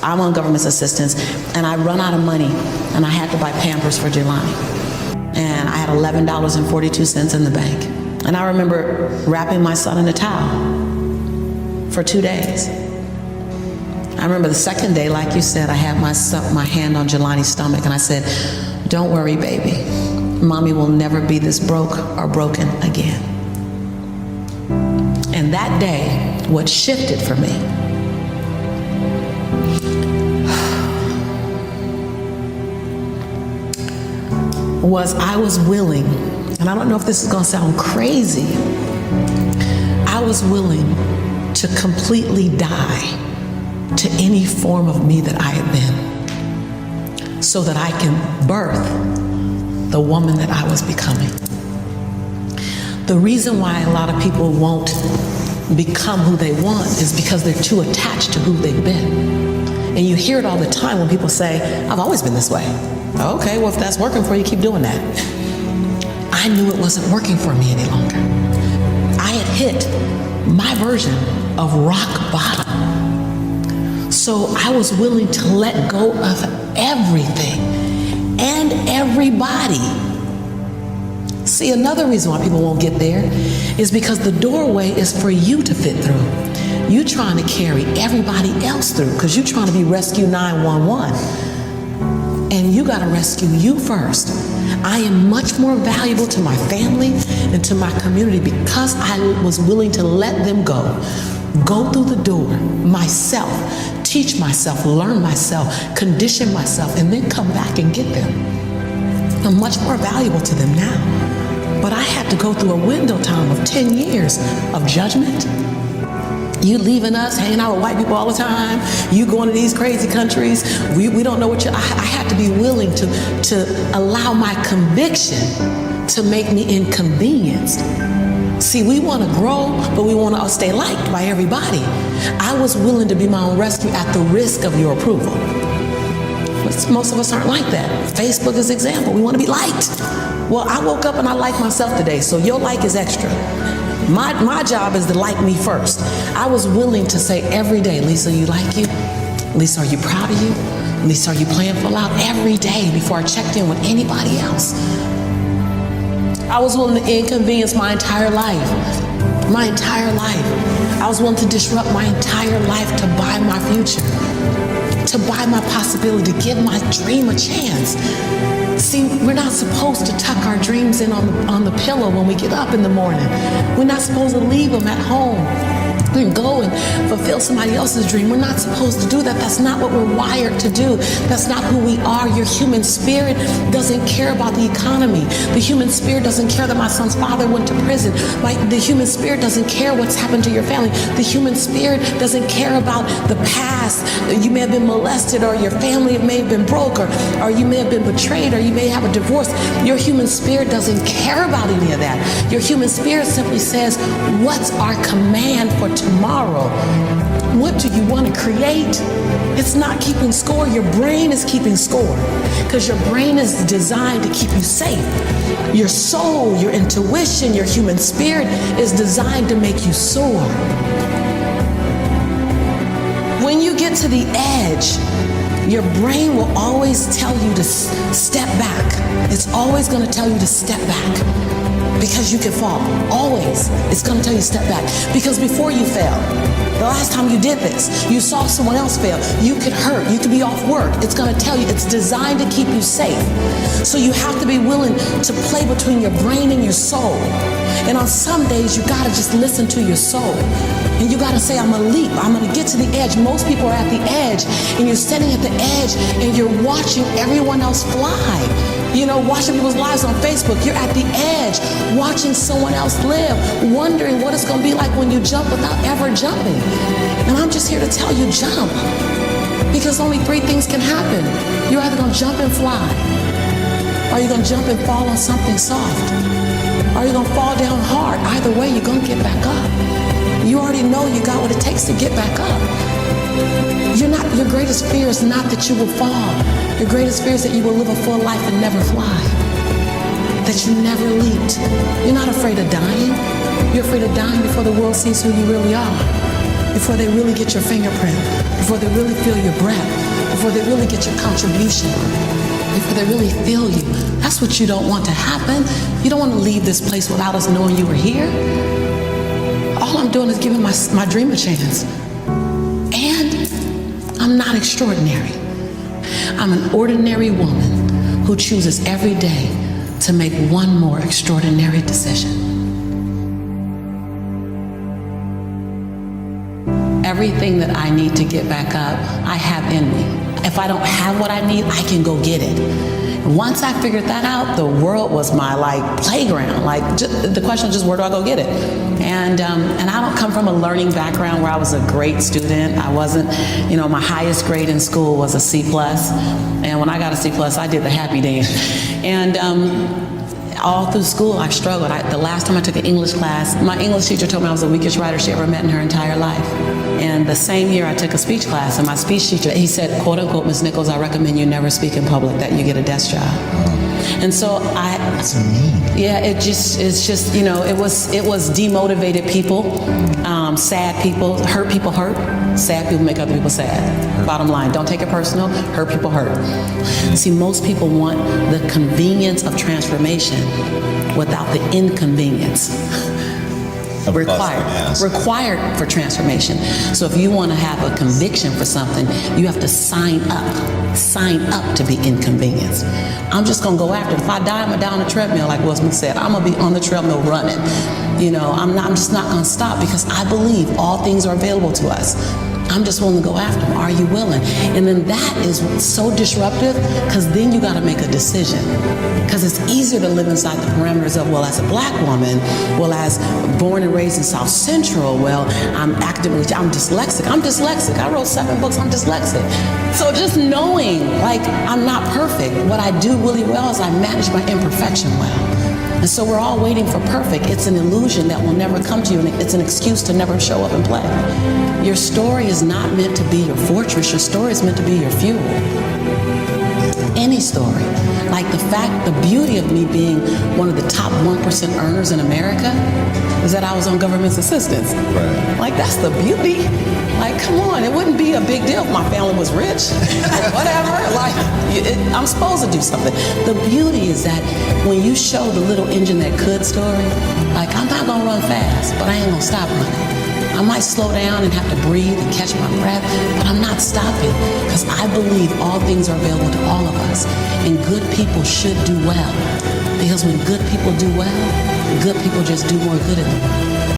I'm on government assistance, and I run out of money, and I had to buy Pampers for Jelani. And I had $11.42 in the bank. And I remember wrapping my son in a towel for 2 days. I remember the second day, like you said, I had my hand on Jelani's stomach, and I said, "Don't worry, baby. Mommy will never be this broke or broken again." And that day, what shifted for me was I was willing, and I don't know if this is going to sound crazy, I was willing to completely die to any form of me that I had been, so that I can birth the woman that I was becoming. The reason why a lot of people won't become who they want is because they're too attached to who they've been. And you hear it all the time when people say, "I've always been this way." Okay, well, if that's working for you, keep doing that. I knew it wasn't working for me any longer. I had hit my version of rock bottom. So I was willing to let go of everything and everybody. See, another reason why people won't get there is because the doorway is for you to fit through. You trying to carry everybody else through because you're trying to be Rescue 911. And you got to rescue you first. I am much more valuable to my family and to my community because I was willing to let them go through the door myself, teach myself, learn myself, condition myself, and then come back and get them. I'm much more valuable to them now. But I had to go through a window time of 10 years of judgment. You leaving us, hanging out with white people all the time. You going to these crazy countries. We don't know what I had to be willing to allow my conviction to make me inconvenienced. See, we want to grow, but we want to stay liked by everybody. I was willing to be my own rescue at the risk of your approval. But most of us aren't like that. Facebook is an example. We want to be liked. Well, I woke up and I like myself today, so your like is extra. My job is to like me first. I was willing to say every day, "Lisa, you like you? Lisa, are you proud of you? Lisa, are you playing full out?" Every day before I checked in with anybody else. I was willing to inconvenience my entire life. My entire life. I was willing to disrupt my entire life to buy my future, to buy my possibility, to give my dream a chance. See, we're not supposed to tuck our dreams in on the pillow when we get up in the morning. We're not supposed to leave them at home and go and fulfill somebody else's dream. We're not supposed to do that. That's not what we're wired to do. That's not who we are. Your human spirit doesn't care about the economy. The human spirit doesn't care that my son's father went to prison. The human spirit doesn't care what's happened to your family. The human spirit doesn't care about the past. You may have been molested, or your family may have been broke, or you may have been betrayed, or you may have a divorce. Your human spirit doesn't care about any of that. Your human spirit simply says, "What's our command for tomorrow? What do you want to create?" It's not keeping score. Your brain is keeping score because your brain is designed to keep you safe. Your soul, your intuition, your human spirit is designed to make you soar. When you get to the edge, your brain will always tell you to step back. It's always going to tell you to step back. Because you can fall. Always. It's going to tell you to step back. Because before you fell, the last time you did this, you saw someone else fail. You could hurt. You could be off work. It's going to tell you. It's designed to keep you safe. So you have to be willing to play between your brain and your soul. And on some days, you got to just listen to your soul. And you got to say, "I'm going to leap. I'm going to get to the edge." Most people are at the edge, and you're standing at the edge, and you're watching everyone else fly. You know, watching people's lives on Facebook. You're at the edge, watching someone else live, wondering what it's going to be like when you jump without ever jumping. And I'm just here to tell you, jump. Because only 3 things can happen. You're either going to jump and fly, or you're going to jump and fall on something soft, or you're going to fall down hard. Either way, you're going to get back up. You already know you got what it takes to get back up. Your greatest fear is not that you will fall. Your greatest fear is that you will live a full life and never fly. That you never leaped. You're not afraid of dying. You're afraid of dying before the world sees who you really are. before they really get your fingerprint, before they really feel your breath, before they really get your contribution, before they really feel you. That's what you don't want to happen. You don't want to leave this place without us knowing you were here. All I'm doing is giving my dream a chance. And I'm not extraordinary. I'm an ordinary woman who chooses every day to make one more extraordinary decision. Everything that I need to get back up, I have in me. If I don't have what I need, I can go get it. Once I figured that out, the world was my playground. The question was just, where do I go get it? And I don't come from a learning background where I was a great student. I wasn't, my highest grade in school was a C+. And when I got a C+, I did the happy dance. And all through school, I struggled. The last time I took an English class, my English teacher told me I was the weakest writer she ever met in her entire life. And the same year I took a speech class, and my speech teacher, he said, quote unquote, Ms. Nichols, I recommend you never speak in public, that you get a desk job. And so That's mean. yeah, it was demotivated people, sad people hurt, sad people make other people sad. Bottom line, don't take it personal, hurt people hurt. See, most people want the convenience of transformation without the inconvenience required for transformation. So if you want to have a conviction for something, you have to sign up to be inconvenienced. I'm just going to go after it. If I die, I'm going to die on the treadmill, like Will Smith said. I'm going to be on the treadmill running. I'm just not going to stop, because I believe all things are available to us. I'm just willing to go after them. Are you willing? And then that is so disruptive, because then you got to make a decision. Because it's easier to live inside the parameters of, as a black woman, as born and raised in South Central, I'm dyslexic. I wrote 7 books, I'm dyslexic. So just knowing, I'm not perfect. What I do really well is I manage my imperfection well. And so we're all waiting for perfect. It's an illusion that will never come to you, and it's an excuse to never show up and play. Your story is not meant to be your fortress. Your story is meant to be your fuel. Any story. The beauty of me being one of the top 1% earners in America is that I was on government's assistance. Right. That's the beauty. Come on, it wouldn't be a big deal if my family was rich. Whatever. I'm supposed to do something. The beauty is that when you show the little engine that could story, I'm not gonna run fast, but I ain't gonna stop running. I might slow down and have to breathe and catch my breath, but I'm not stopping, because I believe all things are available to all of us, and good people should do well. Because when good people do well, good people just do more good in the world.